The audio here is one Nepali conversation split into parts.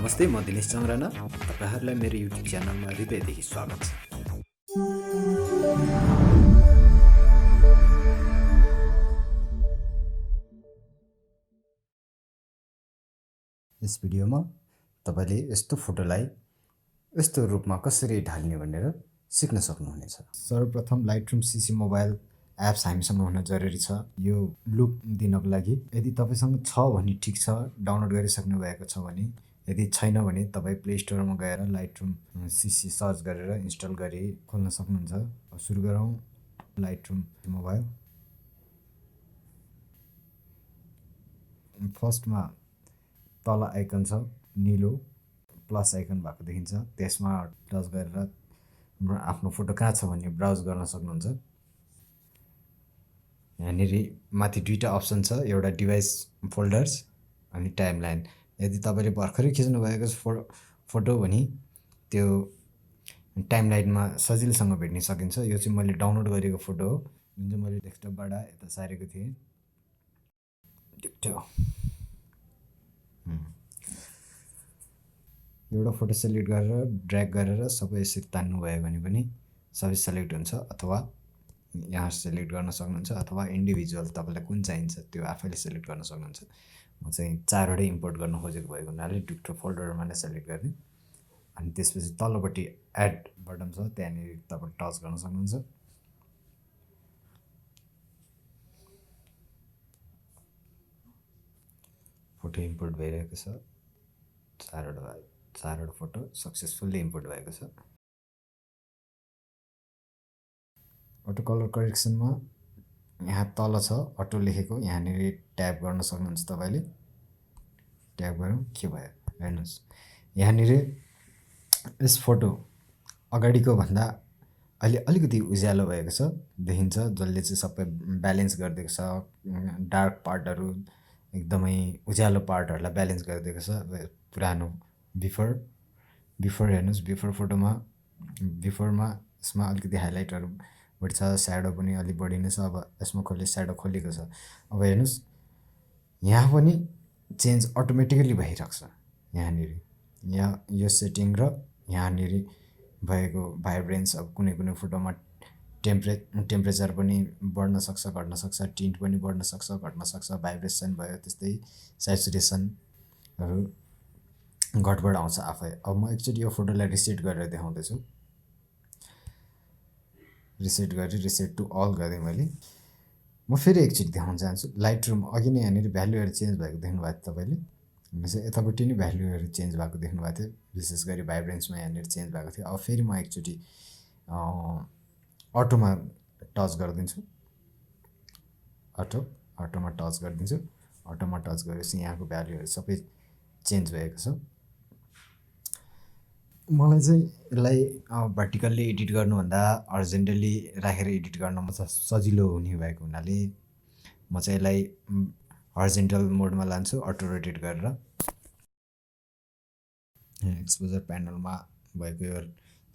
नमस्ते, म दिनेश चन्द्रना। तपाईहरुलाई मेरो युट्युब च्यानलमा हृदयदेखि स्वागत छ। यस भिडियोमा तपाईले यस्तो फोटोलाई यस्तो रूपमा कसरी ढाल्ने भनेर सिक्न सक्नुहुनेछ। सर्वप्रथम Lightroom CC Mobile एप्स हामीसँग हुन जरुरी छ। यो लुक दिनको लागि यदि तपाईसँग छ भने ठीक छ, डाउनलोड गरिसक्नु भएको छ भने। यदि छैन भने तपाई प्ले स्टोरमा गएर Lightroom CC सर्च गरेर इन्स्टल गरी खोल्न सक्नुहुन्छ। सुरु गरौँ। Lightroom Mobile फर्स्टमा तल आइकन छ नीलो प्लस आइकन भएको देखिन्छ, त्यसमा टच गरेर आफ्नो फोटो कहाँ छ भन्ने ब्राउज गर्न सक्नुहुन्छ। यहाँनेरि माथि दुईटा अप्सन छ, एउटा डिभाइस फोल्डर्स अनि टाइमलाइन। यदि तपाईले भर्खरै खिच्नु भएको फोटो भने त्यो टाइमलाइनमा सजिलैसँग भेट्न सकिन्छ। यो चाहिँ मैले डाउनलोड गरेको फोटो हो, जुन चाहिँ मैले डेस्कटपबाट यता सारेको थिएँ। एउटा फोटो सेलेक्ट गरेर ड्र्याग गरेर सबै यसरी तान्नु भयो भने पनि सबै सेलेक्ट हुन्छ, अथवा यहाँ सेलेक्ट गर्न सक्नुहुन्छ, अथवा इन्डिभिजुअल तपाईलाई कुन चाहिन्छ त्यो आफैले सेलेक्ट गर्न सक्नुहुन्छ। म चाहिँ चारवटै इम्पोर्ट गर्न खोजेको भएको हुनाले दुईटा फोल्डरमा नै सेलेक्ट गर्ने। अनि त्यसपछि तल्लोपट्टि एड बटन छ, त्यहाँनेरि तपाईले टच गर्न सक्नुहुन्छ। फोटो इम्पोर्ट भइरहेको छ। चारवटा फोटो सक्सेसफुल्ली इम्पोर्ट भएको छ। अटो कलर करेक्सनमा यहाँ तल छ अटो लेखेको, यहाँनेरि ट्याप गर्न सक्नुहुन्छ तपाईले। ट्याप गरौँ, के भयो हेर्नुस्। यहाँनेरि यस फोटो अगाडिको भन्दा अहिले अलिकति उज्यालो भएको छ देखिन्छ, जसले चाहिँ सबै ब्यालेन्स गरिदिएको छ। डार्क पार्टहरु एकदमै उज्यालो पार्टहरुलाई ब्यालेन्स गरिदिएको छ। पुरानो बिफोर हेर्नुस्, बिफोर फोटोमा बिफोरमा यसमा अलिकति हाइलाइटहरु बढी छ, स्याडो पनि अलि बढी नै छ। अब यसमा स्याडो खोलेको छ। अब हेर्नुस्, यहाँ पनि चेन्ज अटोमेटिकली भइरहेको छ। यहाँनेरि यहाँ यो सेटिङ र यहाँनेरि भएको भाइब्रेन्स, अब कुनै कुनै फोटोमा टेम्परेचर पनि बढ्न सक्छ, घट्न सक्छ, टिन्ट पनि बढ्न सक्छ, घट्न सक्छ, भाइब्रेसन भयो, त्यस्तै स्याचुरेसनहरु घटबड आउँछ आफै। अब म एकचोटी यो फोटोलाई रिसेट गरेर देखाउँदै छु। रिसेट गरी रिसेट टु अल गर्दै मैले। म फेरि एकचोटी देखाउन चाहन्छु। लाइटरुम अघि नै यहाँनेरि भ्यालुहरु चेन्ज भएको देख्नु भएको थियो तपाईले। भनेपछि यतापट्टि नै भ्यालुहरु चेन्ज भएको देख्नु भएको थियो, विशेष गरी भाइब्रेन्समा यहाँनेरि चेन्ज भएको थियो। अब फेरि म एकचोटी अटोमा टच गर्दिन्छु। अटोमा टच गर्दिन्छु। अटोमा टच गरेपछि यहाँको भ्यालुहरु सबै चेन्ज भएको छ। मलाई चाहिँ यसलाई भर्टिकल्ली एडिट गर्नुभन्दा हरिजोन्टली राखेर एडिट गर्न सजिलो हुने भएको हुनाले म चाहिँ यसलाई हरिजोन्टल मोडमा लान्छु, अटो रोटेट गरेर। एक्सपोजर प्यानलमा भएको यो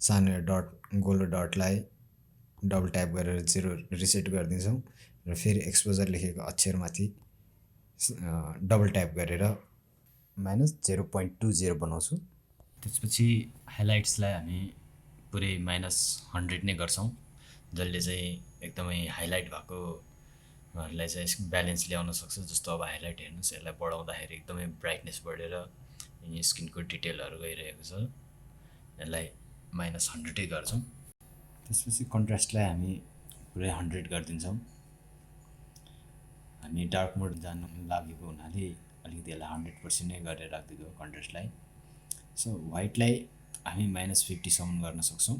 सानो डट, गोलो डटलाई डबल ट्याप गरेर जेरो रिसेट गरिदिन्छौँ र फेरि एक्सपोजर लेखेको अक्षरमाथि डबल ट्याप गरेर -0.20 बनाउँछु। त्यसपछि हाइलाइट्सलाई हामी पुरै -100 नै गर्छौँ, जसले चाहिँ एकदमै हाइलाइट भएकोहरूलाई चाहिँ ब्यालेन्स ल्याउन सक्छ। जस्तो अब हाइलाइट हेर्नुस्, यसलाई बढाउँदाखेरि एकदमै ब्राइटनेस बढेर स्किनको डिटेलहरु गइरहेको छ। यसलाई -100 गर्छौँ। त्यसपछि कन्ट्रास्टलाई हामी पुरै 100 गरिदिन्छौँ। हामी डार्क मोड जान्नु लागेको हुनाले अलिकति यसलाई 100% नै गरेर राख्दिएको कन्ट्रास्टलाई। सो व्हाइटलाई हामी -50 सम्म गर्न सक्छौँ।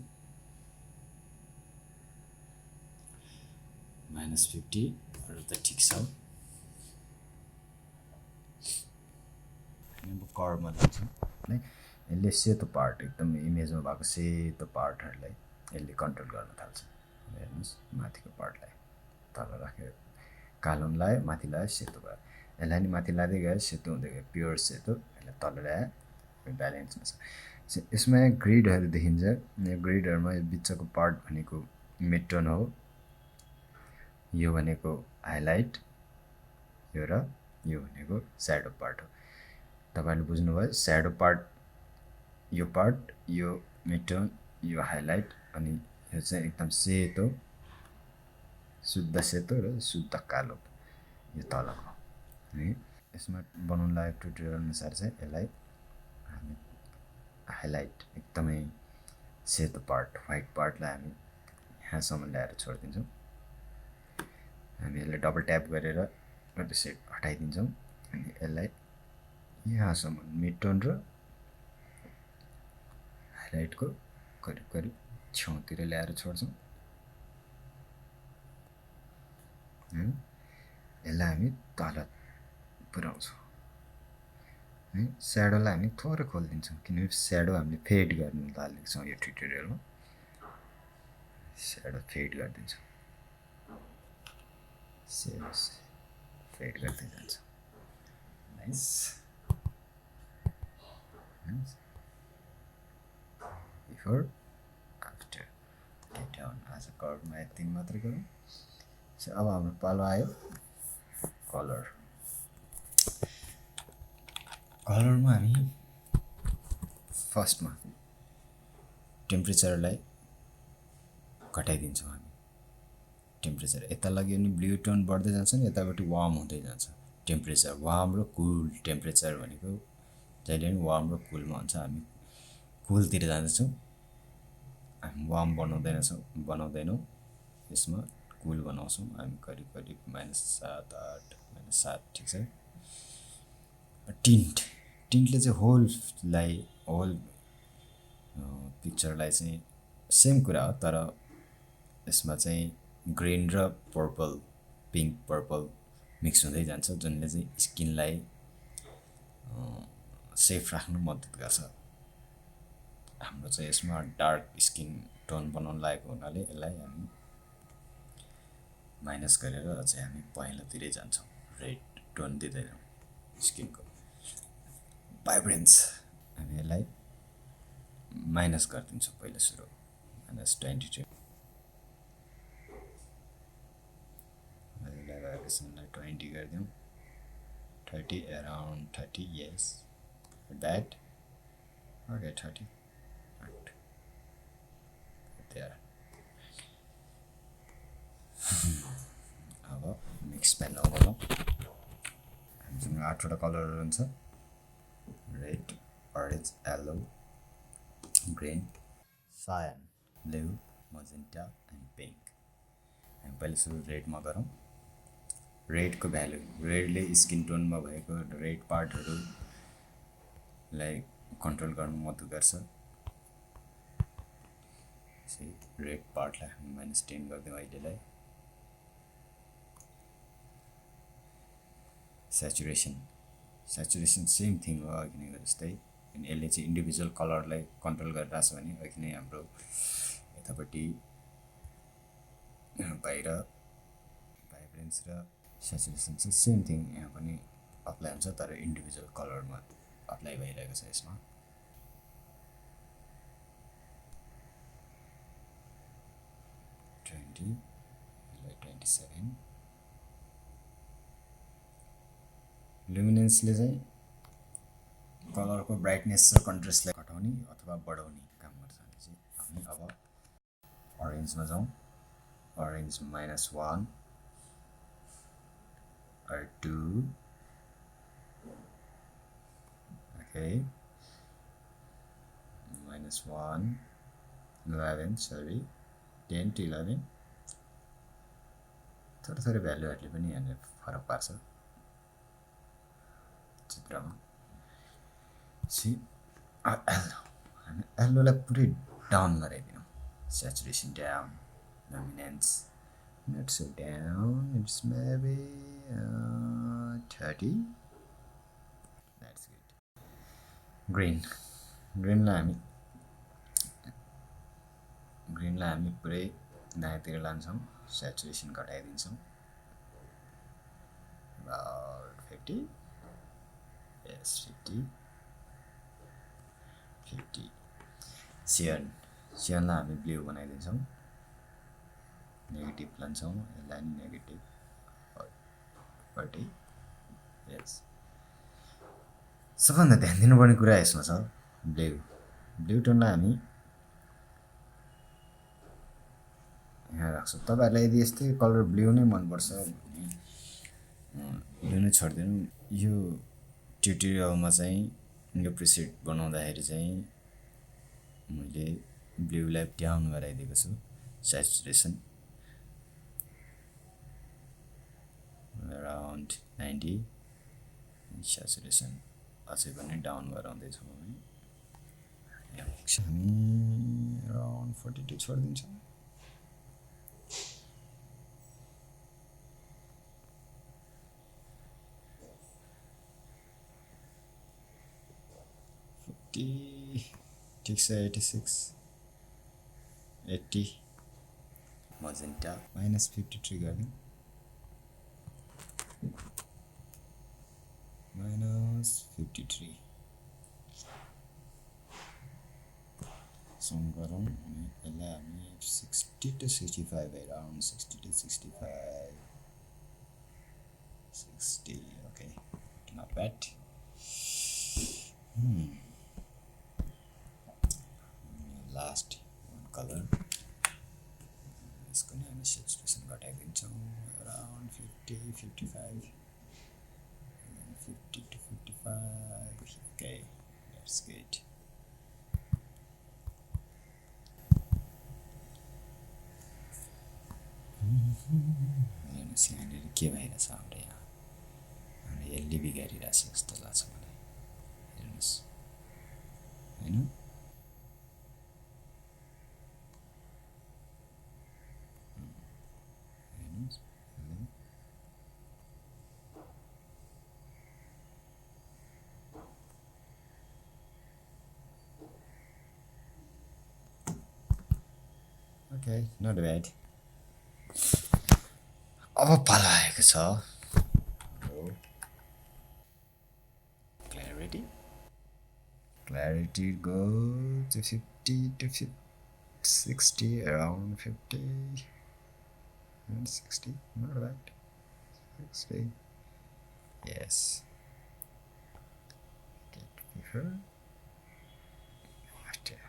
-50 अरु त ठीक छ। हामी कर्वमा जान्छौँ। यसले सेतो पार्ट, एकदम इमेजमा भएको सेतो पार्टहरुलाई यसले कन्ट्रोल गर्न थाल्छ। हेर्नुस्, माथिको पार्टलाई तल राखेर कालो लगायो, माथि लगायो, सेतो भयो। यसलाई नि माथि लाँदै गयो, सेतो हुँदै गयो, प्योर सेतो। यसलाई तल ल्यायो, ब्यालेन्समा छ। यसमा ग्रिडहरु देखिन्छ। यो ग्रिडहरुमा यो बिचको पार्ट भनेको मिडटोन हो, यो भनेको हाइलाइट, यो र यो भनेको स्याडो पार्ट हो। तपाईले बुझ्नुभयो। स्याडो पार्ट यो पार्ट, यो मिडटोन, यो हाइलाइट, अनि यो चाहिँ एकदम सेतो, शुद्ध सेतो र शुद्ध कालो, यो तलको है। यसमा बनाउनु लागेको ट्युटोरियल अनुसार चाहिँ यसलाई हामी हाइलाइट एकदमै सेतो पार्ट, व्हाइट पार्टलाई हामी यहाँसम्म ल्याएर छोडिदिन्छौँ। हामी यसलाई डबल ट्याप गरेर सेट हटाइदिन्छौँ अनि यसलाई यहाँसम्म मिडटोन र हाइलाइटको करिब करिब छेउतिर ल्याएर छोड्छौँ। यसलाई हामी तल पुर्याउँछौँ है। स्याडोलाई हामी थोरै खोलिदिन्छौँ किनकि स्याडो हामीले फेड गर्नु लागेको छौँ यो ट्युटोरियलमा। स्याडो फेड गरिदिन्छौँ, फेड गर्दै जान्छ। नाइस। बिफोर आफ्टर डाउन आज कर्डमा यति मात्रै गरौँ। अब हाम्रो पालो आयो कलर। कलरमा हामी फर्स्टमा टेम्परेचरलाई घटाइदिन्छौँ। हामी टेम्परेचर यता लग्यो भने ब्लू टोन बढ्दै जान्छ नि, यतापट्टि वार्म हुँदै जान्छ। टेम्परेचर वार्म र कुल, टेम्परेचर भनेको जहिले पनि वार्म र कुलमा हुन्छ। हामी कुलतिर जाँदैछौँ, हामी वार्म बनाउँदैनौँ, यसमा कुल बनाउँछौँ हामी। करिब करिब -7, 8, -7 ठिक छ। टिन्टले चाहिँ होल पिक्चरलाई चाहिँ सेम कुरा हो, तर यसमा चाहिँ ग्रिन र पर्पल, पिङ्क पर्पल मिक्स हुँदै जान्छ, जुनले चाहिँ स्किनलाई सेफ राख्नु मद्दत गर्छ। हाम्रो चाहिँ यसमा डार्क स्किन टोन बनाउनु लागेको हुनाले यसलाई हामी माइनस गरेर चाहिँ हामी पहेँलोतिरै जान्छौँ, रेड टोन दिँदैनौँ स्किनको। भाइब्रेन्स हामी यसलाई माइनस गरिदिन्छौँ पहिला सुरु, -22। भाइब्रेसनलाई 20 गरिदिउँ, 30, around 30, yes, that, okay, 30, right there। अब मिक्स पेनमा गरौँ। हामीसँग 8वटा कलरहरू हुन्छ, red, orange, yellow, green, cyan, blue, magenta and pink. हामी पहिला सुरु रेडमा गरौँ। रेडको भ्यालु, रेडले स्किन टोनमा भएको रेड पार्टहरूलाई कन्ट्रोल गर्नु मद्दत गर्छ। रेड पार्टलाई हामी -10 गरिदिउँ अहिलेलाई। सेचुरेसन सेम थिङ हो अघिनेको जस्तै, अनि यसले चाहिँ इन्डिभिजुअल कलरलाई कन्ट्रोल गरिरहेको छ भने अघि नै हाम्रो यतापट्टि बाहिर भाइब्रेन्स र सेचुरेसन चाहिँ सेम थिङ यहाँ पनि अप्लाई हुन्छ, तर इन्डिभिजुअल कलरमा अप्लाई भइरहेको छ यसमा। ट्वेन्टी, 27। लुमिनेन्सले चाहिँ कलरको ब्राइटनेस र कन्ट्रास्टलाई घटाउने अथवा बढाउने काम गर्छ। हामी अब अरेन्जमा जाउँ। Arrange -1 or 2, okay, -1, 11, sorry, 10 to 11। थोरै भ्यालुहरूले पनि यहाँनिर फरक पार्छ चित्रमा। हामी येल्लोलाई पुरै डाउन गराइदिउँ, saturation down, luminance not so down, it's maybe 30, that's good। ग्रिनलाई हामी पुरै दायाँतिर लान्छौँ, सेचुरेसन घटाइदिन्छौँ, about 50, yes, 50। सियनलाई हामी ब्लू बनाइदिन्छौँ, नेगेटिभ लान्छौँ, यसलाई नेगेटिभ 40, यस। सबभन्दा ध्यान दिनुपर्ने कुरा यसमा छ ब्लू। ब्लू टोनलाई हामी यहाँ राख्छौँ। तपाईहरुलाई यदि यस्तै कलर ब्लू नै मनपर्छ भने ब्लू नै छोडिदिनु। यो ट्युटोरियलमा चाहिँ यो प्रिसेट बनाउँदाखेरि चाहिँ मैले ब्लूलाई डाउन गराइदिएको छु, स्याचुरेसन अराउन्ड 90, स्याचुरेसन अझै पनि डाउन गराउँदैछौँ हामी। अराउन्ड 42 छोडिदिन्छौँ। ठिक छ। 86, 80 मजेन्टा -53 गरिदिउँ। -53 सम गरौँ। यसलाई हामी 60 to 65, around 60 to 65, 60, okay, not bad. Last colour यसको नि हामी सेचुरेसन घटाइदिन्छौँ around 50, 55, 50 to 55, okay, that's good. हेर्नुहोस् यहाँनिर के भइरहेछ हाम्रो यहाँ, हाम्रो यसले बिगारिरहेछ जस्तो लाग्छ मलाई। हेर्नुहोस् होइन, ओके, नट ब्याड। अब पालो आएको छ clarity. Clarity go to 50 to 60, around 50 and 60, not bad, 60, yes, get before, after,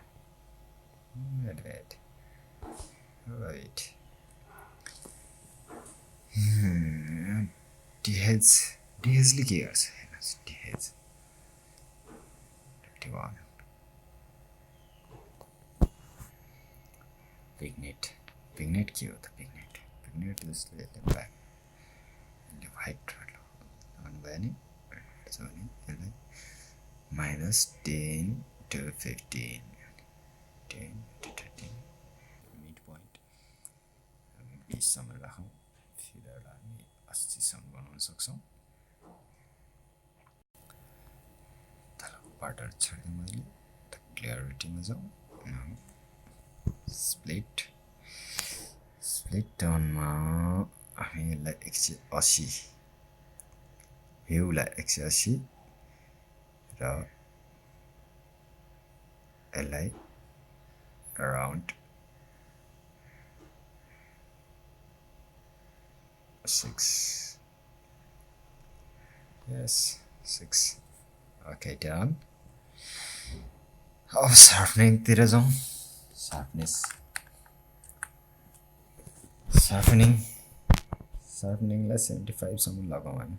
not bad, right. DHले के गर्छ हेर्नुहोस्, DH 21, पिग्नेट के हो त? पिग्नेट जसले ब्ल्याक यसले व्हाइट लगाउनु भयो नि, यसलाई -10 to 15, 10 to 13, मिड पोइन्ट हामी 20 सम्म राखौँ। फिलरलाई हामी 80 सम्म बनाउन सक्छौँ। तलको पार्टहरु छाड्दै मैले क्ल्यारिटीमा जाउँ। स्प्लिट टर्नमा हामी यसलाई 180, भ्यूलाई 180 र यसलाई अराउन्ड 6, yes 6, ओके डन। अब शार्पनिङतिर जाउँ। शार्पनिङलाई 75 सम्म लगाउँ हामी,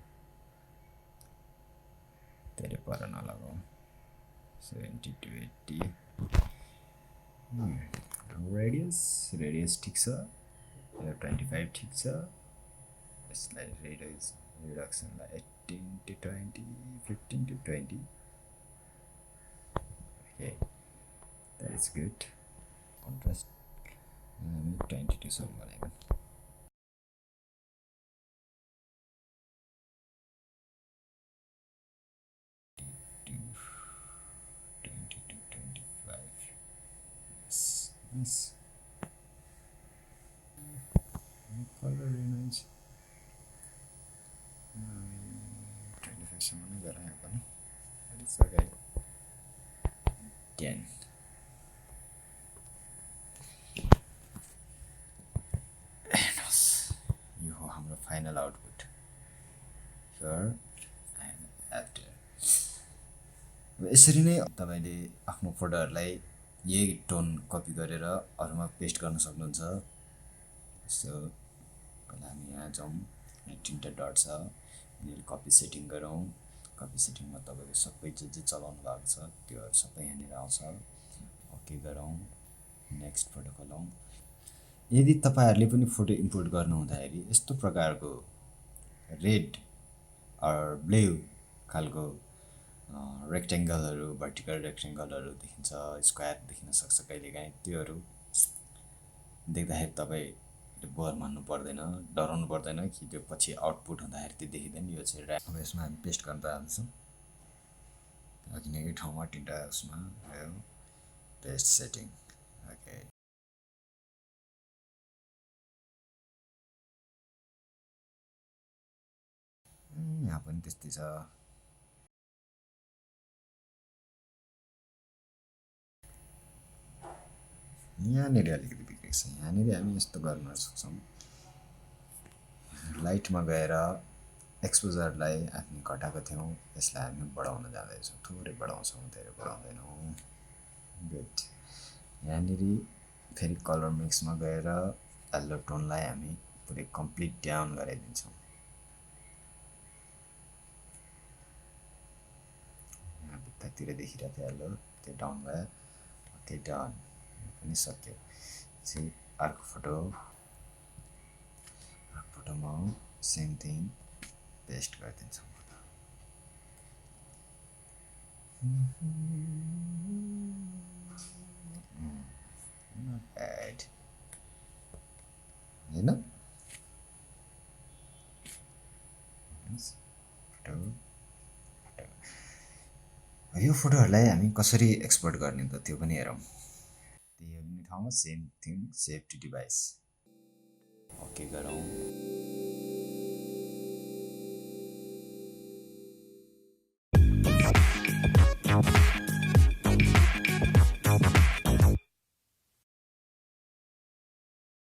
धेरै पर नलगाउँ। 70 to 80, रेडियस ठिक छ, 25 ठिक छ। यसलाई रिडक्सनलाई 18 to 20, 15 to 20, okay, that is good. Contrast 22 सम्म बनाएको। कलर रेन्ज 25 सम्म नै गराएँ पनि, इट्स ओके। 10, हेर्नुहोस् यो हो हाम्रो final output, here and after. यसरी नै तपाईँले आफ्नो फोटोहरूलाई यही टोन कपी गरेर अरूमा पेस्ट गर्न सक्नुहुन्छ। सो पहिला हामी यहाँ जाउँ, यहाँ तिनवटा डट छ, यहाँनिर कपी सेटिङ गरौँ। कपी सेटिङमा तपाईँको सबै जे जे चलाउनु भएको छ त्योहरू सबै यहाँनिर आउँछ। ओके गरौँ, नेक्स्ट फोटो खोलौँ। यदि तपाईँहरूले पनि फोटो इम्पोर्ट गर्नु हुँदाखेरि यस्तो प्रकारको रेड ब्लू खालको रेक्टेङ्गलहरू, भर्टिकल रेक्टेङ्गलहरू देखिन्छ, स्क्वायर देखिन सक्छ कहिलेकाहीँ। त्योहरू देख्दाखेरि तपाईँले बोर मान्नु पर्दैन, डराउनु पर्दैन कि त्यो पछि आउटपुट हुँदाखेरि त्यो देखिँदैन। यो चाहिँ अब यसमा हामी पेस्ट गर्न चाहन्छौँ, किनकि ठाउँमा तिनवटा उसमा गयो पेस्ट सेटिङ। ओके, यहाँ पनि त्यस्तै छ। यहाँनिर अलिकति बिग्रेको छ। यहाँनिर हामी यस्तो गर्न सक्छौँ, लाइटमा गएर एक्सपोजरलाई हामी घटाएको थियौँ, यसलाई हामी बढाउन जाँदैछौँ। थोरै बढाउँछौँ, धेरै बढाउँदैनौँ। गुड। यहाँनिर फेरि कलर मिक्समा गएर येल्लो टोनलाई हामी पुरै कम्प्लिट डाउन गराइदिन्छौँ। यहाँ भित्तातिर देखिरहेको थियो येल्लो, त्यो डाउन भयो। ओके डन, पनि सक्यो। चाहिँ अर्को फोटोमा सेम थिङ पेस्ट गरिदिन्छौँ। नट ब्याड होइन। यो फोटोहरूलाई हामी कसरी एक्सपोर्ट गर्ने त त्यो पनि हेरौँ। त्यही ठाउँमा same thing, save to device. Okay गरौँ।